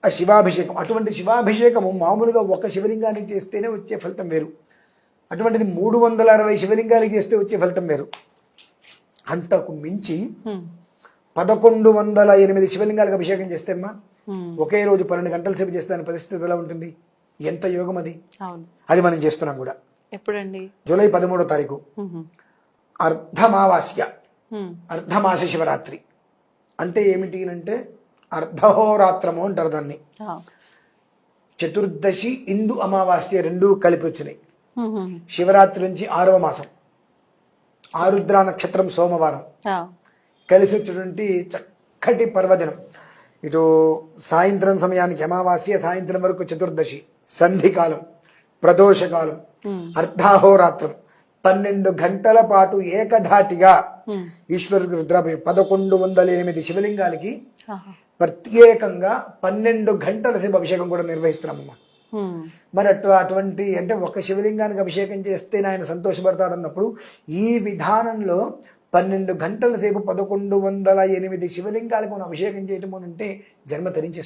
ఆ శివాభిషేకం. అటువంటి శివాభిషేకము మామూలుగా ఒక శివలింగానికి చేస్తేనే వచ్చే ఫలితం వేరు, అటువంటిది 360 శివలింగాలకి చేస్తే వచ్చే ఫలితం వేరు. అంతకు మించి 1108 శివలింగాలకు అభిషేకం చేస్తే అమ్మా ఒకే రోజు 12 గంటల సేపు చేస్తే దాని పరిస్థితి ఎలా ఉంటుంది? ఎంత యోగం అది. అది మనం చేస్తున్నాం కూడా. ఎప్పుడండి? జూలై 13వ తారీఖు అర్ధమావాస్య, అర్ధమాస శివరాత్రి. అంటే ఏమిటి అంటే అర్ధహోరాత్రము అంటారు దాన్ని. చతుర్దశి ఇందు అమావాస్య రెండూ కలిపి వచ్చినాయి. శివరాత్రి నుంచి 6వ మాసం, ఆరుద్ర నక్షత్రం సోమవారం కలిసి వచ్చేటువంటి చక్కటి పర్వదినం. ఇటు సాయంత్రం సమయానికి అమావాస్య, సాయంత్రం వరకు చతుర్దశి, సంధికాలం, ప్రదోషకాలం, అర్ధాహోరాత్రం, 12 గంటల పాటు ఏకధాటిగా ఈశ్వరుడికి రుద్రాభిషేకం. 1108 శివలింగాలకి ప్రత్యేకంగా 12 గంటల సేపు అభిషేకం కూడా నిర్వహిస్తున్నామమ్మా. మరి అటువంటి అంటే ఒక శివలింగానికి అభిషేకం చేస్తే ఆయన సంతోషపడతాడు అన్నప్పుడు ఈ విధానంలో 12 గంటల సేపు 1108 శివలింగాలకు మనం అభిషేకం చేయటం అంటే జన్మ తరించేస్తుంది.